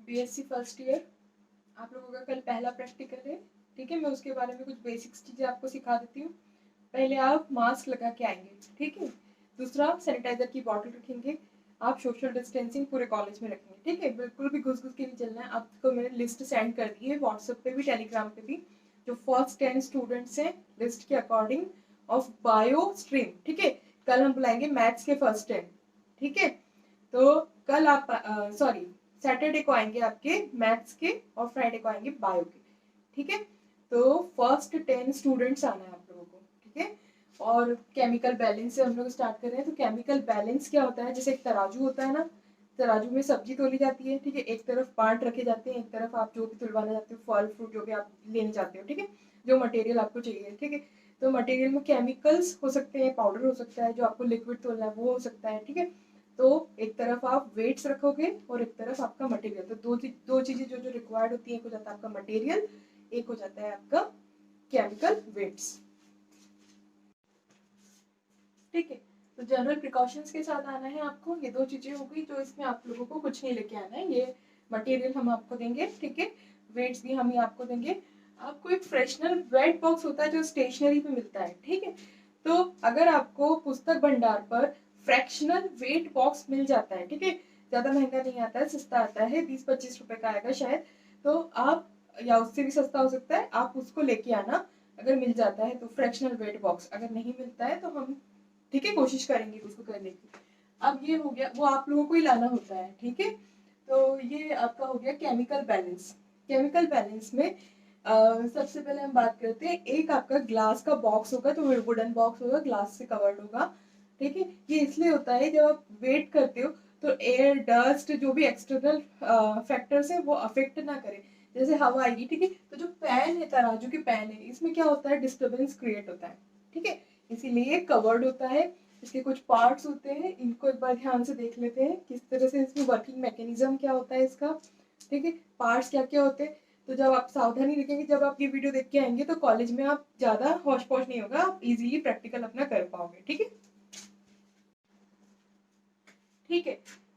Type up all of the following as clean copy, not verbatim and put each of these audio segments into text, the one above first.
BSc first year, आप लोगों का कल पहला प्रैक्टिकल है। ठीक है, मैं उसके बारे में कुछ बेसिक्स चीज़ें आपको सिखा देती हूँ। पहले आप मास्क लगा के आएंगे, ठीक है। दूसरा, आप सैनिटाइजर की बॉटल रखेंगे। आप सोशल डिस्टेंसिंग पूरे कॉलेज में रखेंगे, ठीक है। बिल्कुल भी घुस घुस के नहीं चलना है। आपको मैंने लिस्ट सेंड कर दी है व्हाट्सएप पे भी, टेलीग्राम पे भी, जो फर्स्ट 10 स्टूडेंट्स हैं लिस्ट के अकॉर्डिंग ऑफ बायो स्ट्रीम, ठीक है। कल हम बुलाएंगे मैथ्स के फर्स्ट 10, ठीक है। तो कल आप सॉरी सैटरडे को आएंगे आपके मैथ्स के और फ्राइडे को आएंगे बायो के, ठीक है। तो फर्स्ट 10 स्टूडेंट्स आना है आप लोगों को, ठीक है। और केमिकल बैलेंस से हम लोग स्टार्ट कर रहे हैं। तो केमिकल बैलेंस क्या होता है, जैसे एक तराजू होता है ना, तराजू में सब्जी तोली जाती है, ठीक है। एक तरफ पार्ट रखे जाते हैं, एक तरफ आप जो भी तुलवाना चाहते हो, फल फ्रूट जो भी आप लेने चाहते हो, ठीक है, जो मटेरियल आपको चाहिए, ठीक है। तो मटेरियल में केमिकल्स हो सकते हैं, पाउडर हो सकता है, जो आपको लिक्विड तोलना है वो हो सकता है, ठीक है। तो एक तरफ आप वेट्स रखोगे और एक तरफ आपका मटेरियल। तो दो चीजें जो जो रिक्वायर्ड होती है, एक हो जाता है आपका मटेरियल, एक हो जाता है आपका केमिकल वेट्स, ठीक है। तो जनरल प्रिकॉशंस के साथ आना है आपको। ये दो चीजें हो गई, जो इसमें आप लोगों को कुछ नहीं लेके आना है। ये मटेरियल हम आपको देंगे, ठीक है। वेट्स भी हम ही आपको देंगे। आपको एक फ्रेशनर वेट बॉक्स होता है जो स्टेशनरी पे मिलता है, ठीक है। तो अगर आपको पुस्तक भंडार पर फ्रैक्शनल वेट बॉक्स मिल जाता है, ठीक है, ज्यादा महंगा नहीं आता है, सस्ता आता है, 20-25 रुपए का आएगा शायद। तो आप, या उससे भी सस्ता हो सकता है, आप उसको लेके आना अगर मिल जाता है तो। फ्रैक्शनल वेट बॉक्स अगर नहीं मिलता है तो हम, ठीक है, कोशिश करेंगे उसको करने की। अब ये हो गया, वो आप लोगों को ही लाना होता है, ठीक है। तो ये आपका हो गया केमिकल बैलेंस। केमिकल बैलेंस में सबसे पहले हम बात करते हैं, एक आपका ग्लास का बॉक्स होगा, तो वुडन बॉक्स होगा, ग्लास से कवर्ड होगा, ठीक है। ये इसलिए होता है, जब आप वेट करते हो तो एयर, डस्ट, जो भी एक्सटर्नल फैक्टर्स है वो अफेक्ट ना करे। जैसे हवा आएगी, ठीक है, तो जो पैन है, तराजू के पैन है, इसमें क्या होता है, डिस्टर्बेंस क्रिएट होता है, ठीक है। इसीलिए कवर्ड होता है। इसके कुछ पार्ट्स होते हैं, इनको एक बार ध्यान से देख लेते हैं किस तरह से इसमें वर्किंग मैकेनिज्म क्या होता है इसका, ठीक है, पार्ट्स क्या क्या होते हैं। तो जब आप सावधानी रखेंगे, जब आप ये वीडियो देख के आएंगे तो कॉलेज में आप ज्यादा हौच पौच नहीं होगा, आप इजीली प्रैक्टिकल अपना कर पाओगे, ठीक है। ठीक है,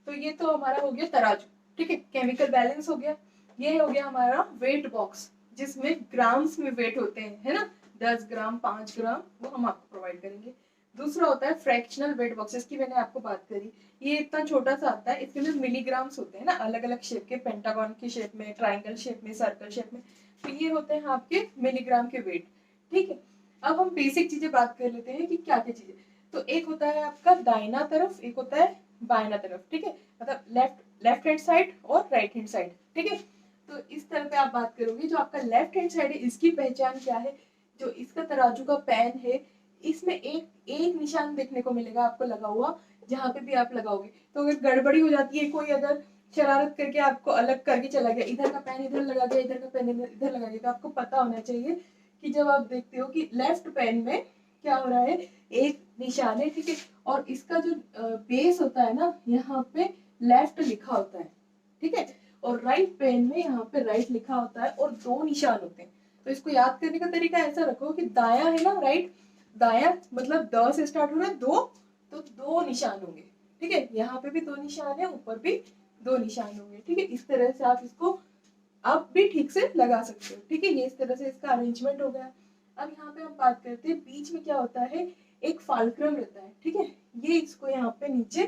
तो ये तो हमारा हो गया तराजू, ठीक है, केमिकल बैलेंस हो गया। ये हो गया हमारा वेट बॉक्स, जिसमें ग्राम्स में वेट होते हैं, है ना, 10 ग्राम, 5 ग्राम, वो हम आपको प्रोवाइड करेंगे। दूसरा होता है फ्रैक्शनल वेट बॉक्स, इसकी मैंने आपको बात करी। ये इतना छोटा सा आता है, इसके अंदर मिलीग्राम्स होते हैं ना, अलग अलग शेप के, पेंटागन की शेप में, ट्राइंगल शेप में, सर्कल शेप में। तो ये होते हैं आपके मिलीग्राम के वेट, ठीक है। अब हम बेसिक चीजें बात कर लेते हैं कि क्या क्या चीजें। तो एक होता है आपका दाहिना तरफ, एक होता है बायना तरफ, ठीक है, मतलब लेफ्ट लेफ्ट हैंड साइड और राइट हैंड साइड, ठीक है। तो इस तरह पे आप बात करोगे, जो आपका लेफ्ट हैंड साइड है, इसकी पहचान क्या है, जो इसका तराजू का पैन है, इसमें एक एक निशान देखने को मिलेगा आपको लगा हुआ, जहां पे भी आप लगाओगे। तो अगर गड़बड़ी हो जाती है, कोई अगर शरारत करके आपको अलग करके चला गया, इधर का पेन इधर लगा गया, इधर का पेन इधर लगा गया, तो आपको पता होना चाहिए कि जब आप देखते हो कि लेफ्ट पेन में क्या हो रहा है, एक निशान है, ठीक है। और इसका जो बेस होता है ना, यहाँ पे लेफ्ट लिखा होता है, ठीक है। और राइट पेन में यहाँ पे राइट लिखा होता है, और दो निशान होते हैं। तो इसको याद करने का तरीका ऐसा रखो कि दाया है ना, राइट, दाया मतलब द से स्टार्ट हो रहा है, दो, तो दो निशान होंगे, ठीक है। यहाँ पे भी दो निशान है, ऊपर भी दो निशान होंगे, ठीक है। इस तरह से आप इसको आप भी ठीक से लगा सकते हो, ठीक है। ये इस तरह से इसका अरेंजमेंट हो गया। अब यहाँ पे हम बात करते हैं, बीच में क्या होता है, एक फालक्रम रहता है, ठीक है। ये इसको यहाँ पे नीचे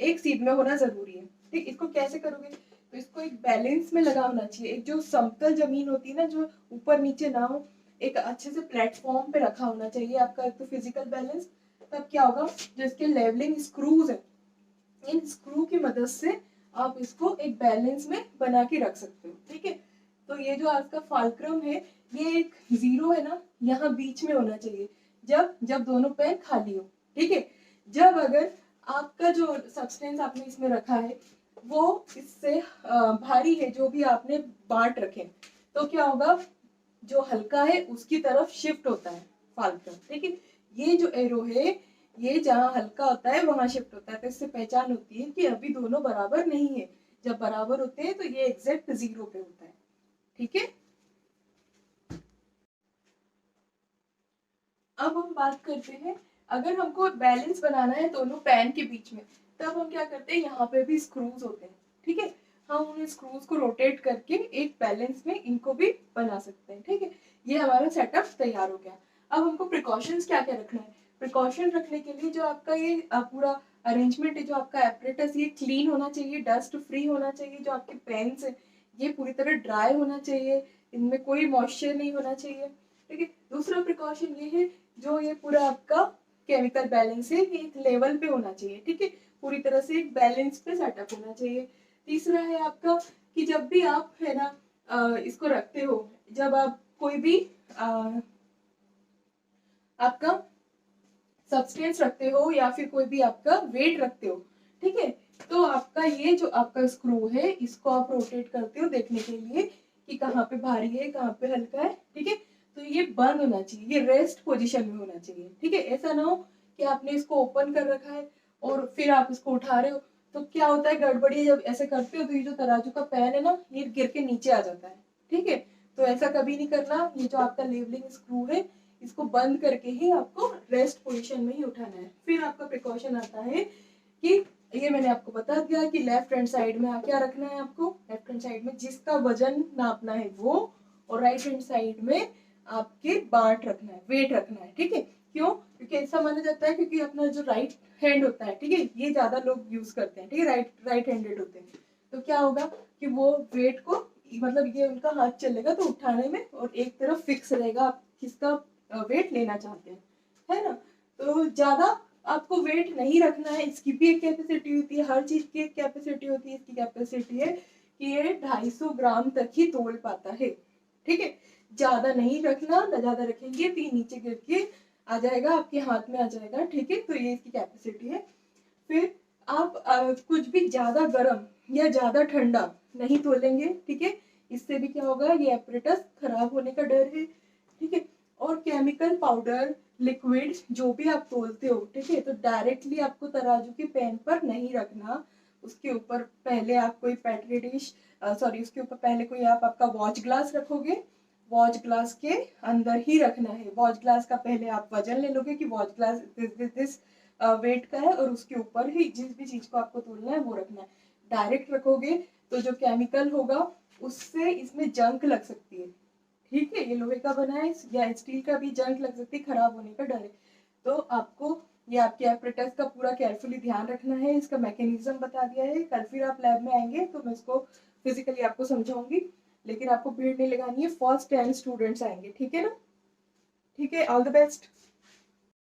एक सीध में होना जरूरी है, ठीक। इसको कैसे करोगे, तो इसको एक बैलेंस में लगा होना चाहिए। एक जो समतल जमीन होती है ना, जो ऊपर नीचे ना हो, एक अच्छे से प्लेटफॉर्म पे रखा होना चाहिए आपका, एक तो फिजिकल बैलेंस। तब क्या होगा, जो इसके लेवलिंग स्क्रूज है, इन स्क्रू की मदद से आप इसको एक बैलेंस में बना के रख सकते हो, ठीक है। तो ये जो आपका फालक्रम है, ये एक जीरो है ना, यहाँ बीच में होना चाहिए, जब जब दोनों पेन खाली हो, ठीक है। जब अगर आपका जो सब्सटेंस आपने इसमें रखा है वो इससे भारी है, जो भी आपने बांट रखे, तो क्या होगा, जो हल्का है उसकी तरफ शिफ्ट होता है फालक्रम, ठीक है। ये जो एरो है, ये जहाँ हल्का होता है वहां शिफ्ट होता है। तो इससे पहचान होती है कि अभी दोनों बराबर नहीं है। जब बराबर होते हैं तो ये एग्जैक्ट जीरो पे होता है, ठीक है। अब हम बात करते हैं, अगर हमको बैलेंस बनाना है दोनों पैन के बीच में, तब हम क्या करते हैं, यहाँ पे भी स्क्रूज होते हैं, ठीक है। हम उन स्क्रूज को रोटेट करके एक बैलेंस में इनको भी बना सकते हैं। ठीक है, ये हमारा सेटअप तैयार हो गया। अब हमको प्रिकॉशंस क्या क्या रखना है। प्रिकॉशन रखने के लिए जो आपका ये पूरा अरेंजमेंट है, जो आपका एपरेटस, ये क्लीन होना चाहिए, डस्ट फ्री होना चाहिए। जो आपके पेन्स है ये पूरी तरह ड्राई होना चाहिए, इनमें कोई मॉइस्चर नहीं होना चाहिए। ठीक है, दूसरा प्रिकॉशन ये है, जो ये पूरा आपका केमिकल बैलेंस है ये एक लेवल पे होना चाहिए। ठीक है, पूरी तरह से एक बैलेंस पे सेटअप होना चाहिए। तीसरा है आपका कि जब भी आप है ना इसको रखते हो, जब आप कोई भी आपका सब्सटेंस रखते हो या फिर कोई भी आपका वेट रखते हो, ठीक है, तो आपका ये जो आपका स्क्रू है इसको आप रोटेट करते हो देखने के लिए कि कहाँ पे भारी है कहाँ पे हल्का है। ठीक है, तो ये बंद होना चाहिए, ये रेस्ट पोजीशन में होना चाहिए। ठीक है, ऐसा ना हो कि आपने इसको ओपन कर रखा है और फिर आप इसको उठा रहे हो, तो क्या होता है गड़बड़ी, जब ऐसे करते हो तो ये जो तराजू का पैन है ना ये गिर के नीचे आ जाता है। ठीक है, तो ऐसा कभी नहीं करना। ये जो आपका लेवलिंग स्क्रू है इसको बंद करके ही आपको रेस्ट पोजीशन में ही उठाना है। फिर आपका प्रिकॉशन आता है कि ये मैंने आपको बता दिया कि लेफ्ट हैंड साइड में क्या रखना है। आपको लेफ्ट हैंड साइड में जिसका वजन नापना है वो, और राइट हैंड साइड में आपके बाट रखना है, वेट रखना है। ठीक है, क्यों? क्योंकि ऐसा माना जाता है क्योंकि अपना जो राइट हैंड होता है, ठीक है, ये ज्यादा लोग यूज करते हैं, ठीक है, राइट हैंडेड होते हैं, तो क्या होगा कि वो वेट को, मतलब ये उनका हाथ चलेगा तो उठाने में, और एक तरफ फिक्स रहेगा आप किसका वेट लेना चाहते हैं, है ना। तो ज्यादा आपको वेट नहीं रखना है, इसकी भी एक कैपेसिटी होती है, हर चीज की एक कैपेसिटी होती है। इसकी कैपेसिटी है कि ये 250 ग्राम तक ही तोल पाता है। ठीक है, ज्यादा नहीं रखना, ना ज्यादा रखेंगे तो ये नीचे गिर के आ जाएगा, आपके हाथ में आ जाएगा। ठीक है, तो ये इसकी कैपेसिटी है। फिर आप कुछ भी ज्यादा गर्म या ज्यादा ठंडा नहीं तोलेंगे। ठीक है, इससे भी क्या होगा, ये एपरेटस खराब होने का डर है। ठीक है, और केमिकल पाउडर लिक्विड जो भी आप तोलते हो, ठीक है, तो डायरेक्टली आपको तराजू के पैन पर नहीं रखना। उसके ऊपर पहले आप कोई पेट्री डिश, सॉरी, उसके ऊपर पहले कोई आप आपका वॉच ग्लास रखोगे, वॉच ग्लास के अंदर ही रखना है। वॉच ग्लास का पहले आप वजन ले लोगे कि वॉच ग्लास दिस वेट का है, और उसके ऊपर ही जिस भी चीज को आपको तोलना है वो रखना है। डायरेक्ट रखोगे तो जो केमिकल होगा उससे इसमें जंक लग सकती है। ठीक है, ये लोहे का बना है या स्टील का भी जंग लग सकती है, खराब होने का डर है। तो आपको ये आपके एपरेटस का पूरा केयरफुली ध्यान रखना है। इसका मैकेनिज्म बता दिया है, कल फिर आप लैब में आएंगे तो मैं इसको फिजिकली आपको समझाऊंगी, लेकिन आपको भीड़ नहीं लगानी है, फर्स्ट 10 स्टूडेंट्स आएंगे। ठीक है ना, ठीक है, ऑल द बेस्ट।